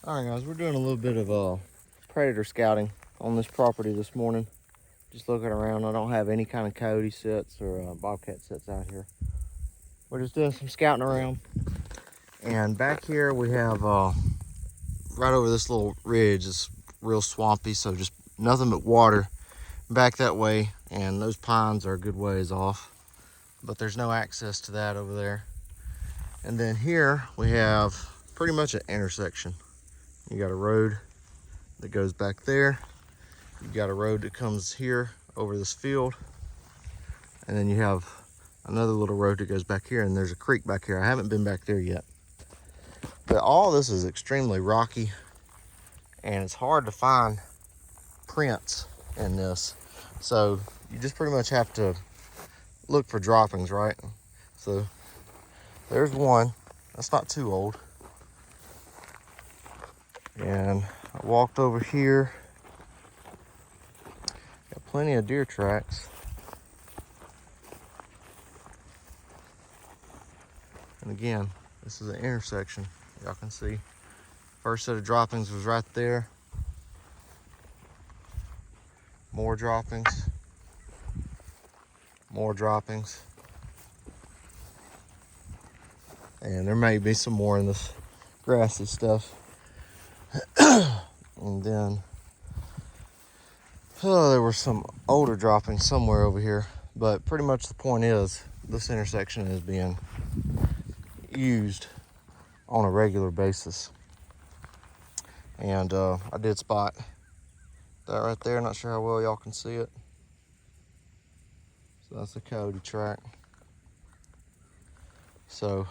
All right, guys, we're doing a little bit of predator scouting on this property this morning. Just looking around. I don't have any kind of coyote sets or bobcat sets out here. We're just doing some scouting around. And back here we have right over this little ridge. It's real swampy, so just nothing but water back that way. And those pines are a good ways off, but there's no access to that over there. And then here we have pretty much an intersection. You got a road that goes back there. You got a road that comes here over this field. And then you have another little road that goes back here, and there's a creek back here. I haven't been back there yet. But all this is extremely rocky, and it's hard to find prints in this. So you just pretty much have to look for droppings, right? So there's one. That's not too old. And I walked over here. Got plenty of deer tracks. And again, this is an intersection. Y'all can see first set of droppings was right there. More droppings. More droppings. And there may be some more in this grassy stuff. And then, there were some older droppings somewhere over here. But pretty much the point is, this intersection is being used on a regular basis. And I did spot that right there. Not sure how well y'all can see it. So that's a coyote track. So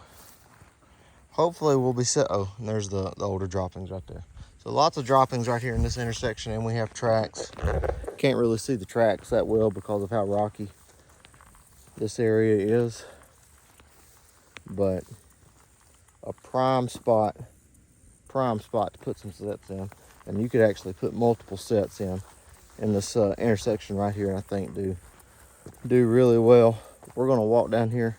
hopefully we'll be set. Oh, and there's the older droppings right there. So lots of droppings right here in this intersection, and we have tracks. Can't really see the tracks that well because of how rocky this area is. But a prime spot to put some sets in. And you could actually put multiple sets in this intersection right here, and I think do really well. We're gonna walk down here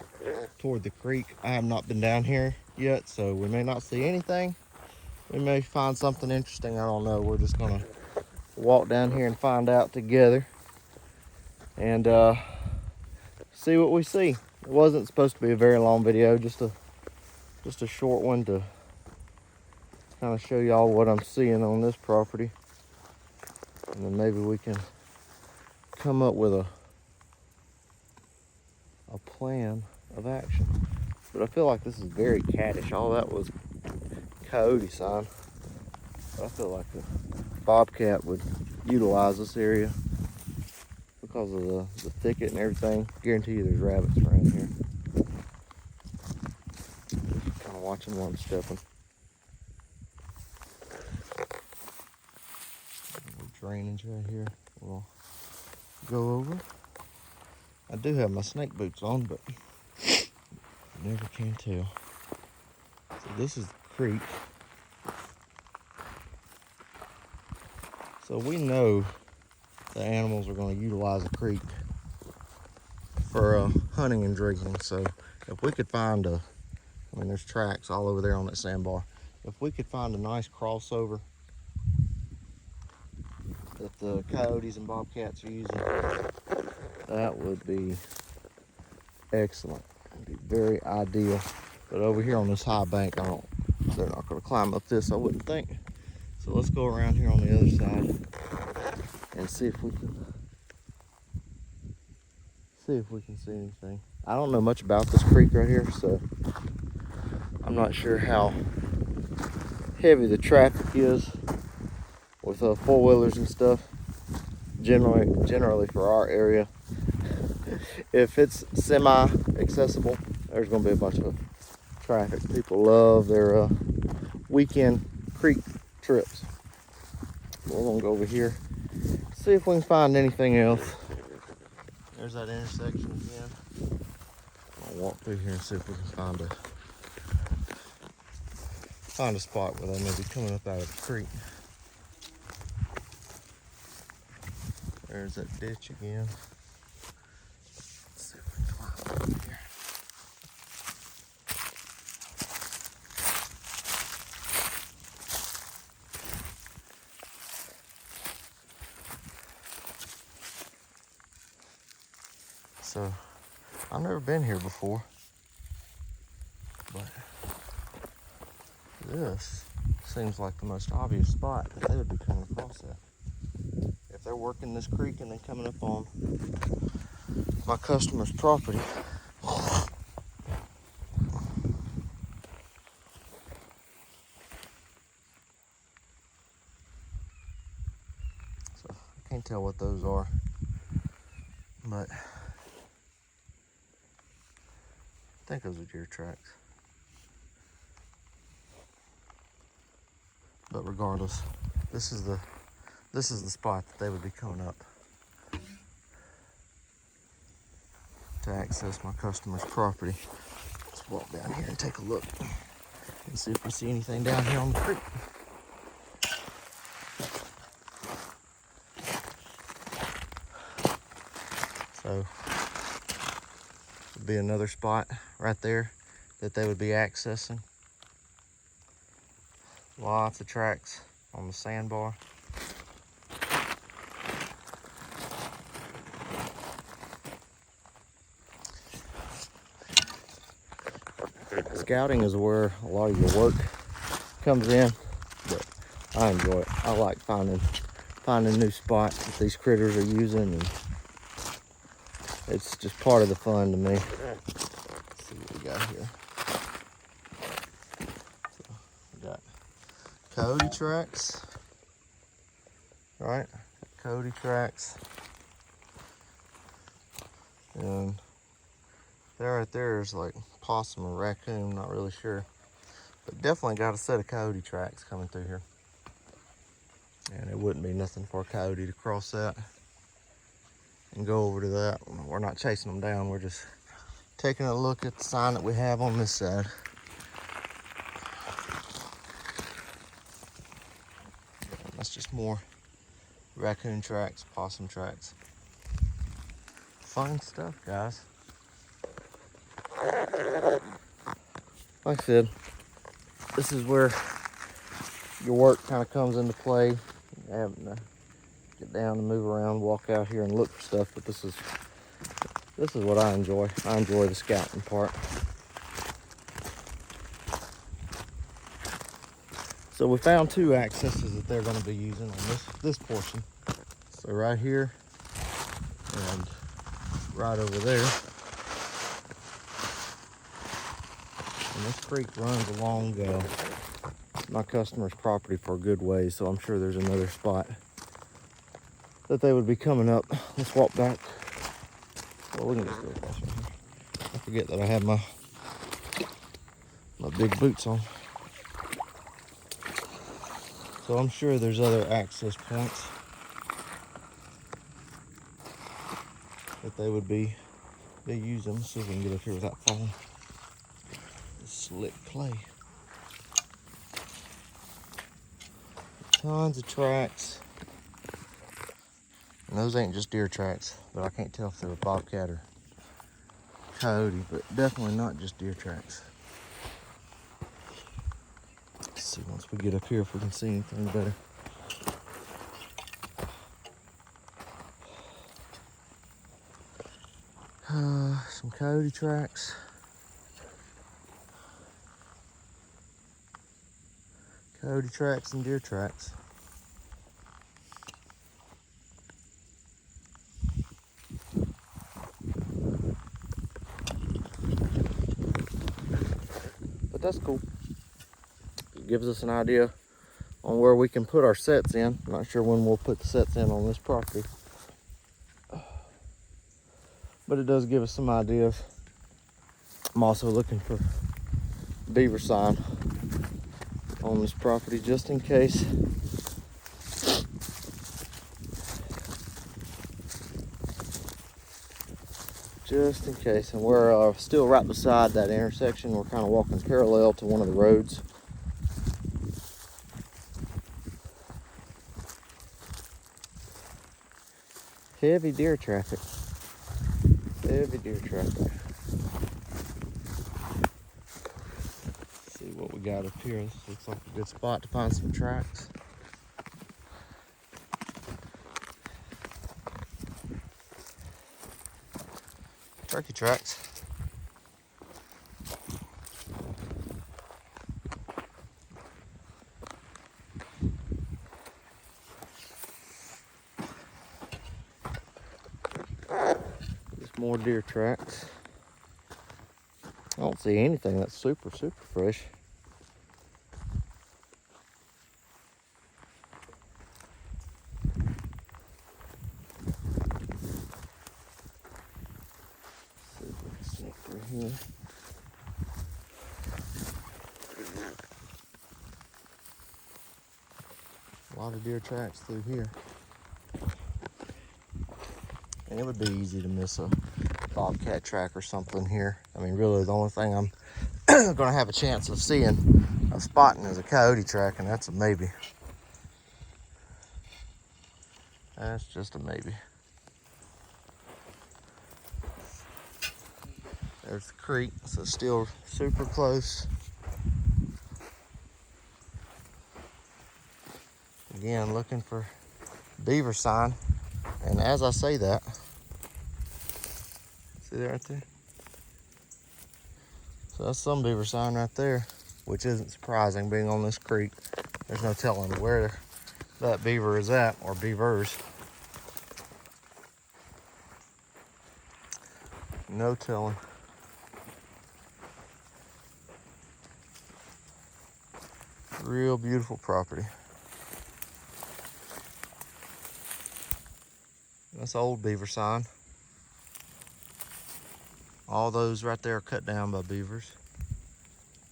toward the creek. I have not been down here yet, so we may not see anything. We may find something interesting, I don't know. We're just gonna walk down here and find out together and see what we see. It wasn't supposed to be a very long video, just a short one to kind of show y'all what I'm seeing on this property. And then maybe we can come up with a plan of action. But I feel like this is very cattish. All that was coyote sign. But I feel like the bobcat would utilize this area because of the thicket and everything. Guarantee you there's rabbits around here. Kind of watching where I'm stepping. Drainage right here. We'll go over. I do have my snake boots on, but you never can tell. So this is the creek. So we know the animals are going to utilize the creek for hunting and drinking. So if we could find there's tracks all over there on that sandbar. If we could find a nice crossover that the coyotes and bobcats are using, that would be excellent. It'd be very ideal. But over here on this high bank, they're not going to climb up this, I wouldn't think. So let's go around here on the other side and see if we can see anything. I don't know much about this creek right here, so I'm not sure how heavy the traffic is with four-wheelers and stuff. Generally for our area, if it's semi-accessible, there's going to be a bunch of traffic. People love their weekend creek trips. We're going to go over here, see if we can find anything else. There's that intersection again. I'll walk through here and see if we can find a spot where they may be coming up out of the creek. There's that ditch again. Let's see if we can climb over here. So I've never been here before, but this seems like the most obvious spot that they would be coming across at. If they're working this creek and then coming up on my customer's property. So I can't tell what those are, but I think those are deer tracks. But regardless, this is the spot that they would be coming up to access my customer's property. Let's walk down here and take a look and see if we see anything down here on the creek. So would be another spot right there that they would be accessing. Lots of tracks on the sandbar. Scouting is where a lot of your work comes in, but I enjoy it. I like finding new spots that these critters are using, and it's just part of the fun to me. Let's see what we got here. So we got coyote tracks, right? Coyote tracks, and there right there is like possum or raccoon, not really sure, but definitely got a set of coyote tracks coming through here, and it wouldn't be nothing for a coyote to cross that and go over to that. We're not chasing them down, we're just taking a look at the sign that we have on this side. That's just more raccoon tracks, possum tracks. Fun stuff, guys. Like I said, this is where your work kind of comes into play. Having to get down and move around, walk out here and look for stuff, but this is what I enjoy. I enjoy the scouting part. So we found two accesses that they're going to be using on this portion. So right here and right over there. And this creek runs along my customer's property for a good ways, so I'm sure there's another spot that they would be coming up. Let's walk back. Well, we can just go across right here. I forget that I have my big boots on. So I'm sure there's other access points that they would be using. Let's see if we can get up here without falling. This slick clay. Tons of tracks. And those ain't just deer tracks, but I can't tell if they're a bobcat or coyote, but definitely not just deer tracks. Let's see once we get up here if we can see anything better. Some coyote tracks. Coyote tracks and deer tracks. But that's cool. It gives us an idea on where we can put our sets in. I'm not sure when we'll put the sets in on this property, but it does give us some ideas. I'm also looking for beaver sign on this property just in case. Just in case. And we're still right beside that intersection. We're kind of walking parallel to one of the roads. Heavy deer traffic. Heavy deer traffic. Let's see what we got up here. This looks like a good spot to find some tracks. turkey tracks. Just more deer tracks. I don't see anything that's super fresh. See if we can sneak through here. A lot of deer tracks through here. And it would be easy to miss a bobcat track or something here. I mean, really, the only thing I'm gonna have a chance of spotting is a coyote track, and that's a maybe. That's just a maybe. There's the creek, so still super close. Again, looking for beaver sign. And as I say that, see that right there? So that's some beaver sign right there, which isn't surprising being on this creek. There's no telling where that beaver is at, or beavers. No telling. Real beautiful property. That's old beaver sign. All those right there are cut down by beavers.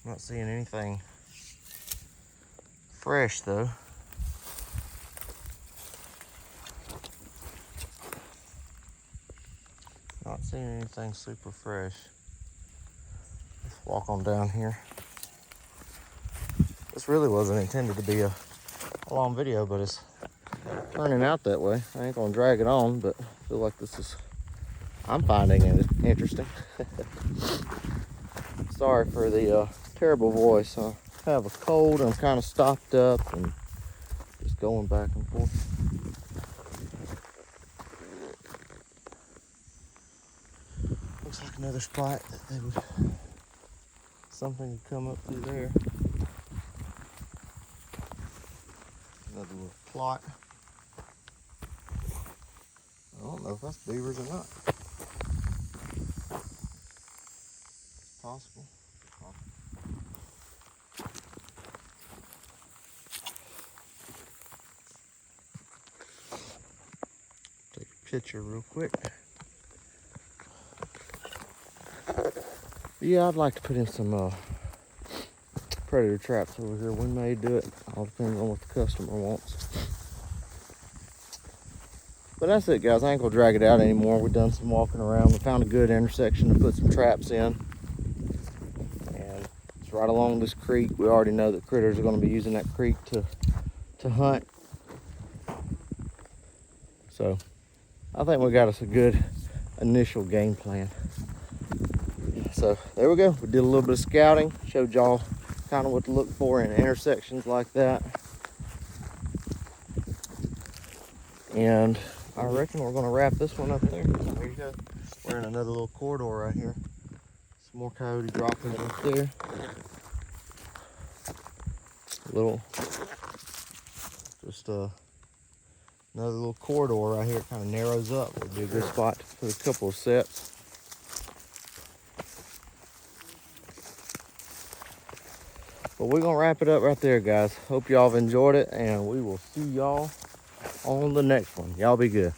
I'm not seeing anything fresh though. Not seeing anything super fresh. Let's walk on down here. This really wasn't intended to be a long video, but it's turning out that way. I ain't gonna drag it on, but I feel like I'm finding it interesting. Sorry for the terrible voice. I have a cold and I'm kind of stopped up and just going back and forth. Looks like another spot that something would come up through there. Another little plot. I don't know if that's beavers or not. Possible. Take a picture real quick. Yeah, I'd like to put in some predator traps over here. We may do it. All depends on what the customer wants. But that's it, guys. I ain't gonna drag it out anymore. We've done some walking around. We found a good intersection to put some traps in. And it's right along this creek. We already know that critters are gonna be using that creek to hunt. So I think we got us a good initial game plan. So there we go. We did a little bit of scouting, showed y'all kind of what to look for in intersections like that. And I reckon we're gonna wrap this one up there. There you go. We're in another little corridor right here. Some more coyote droppings up there. Another little corridor right here. It kind of narrows up. Would be a good spot to put a couple of sets. But we're gonna wrap it up right there, guys. Hope y'all have enjoyed it, and we will see y'all on the next one. Y'all be good.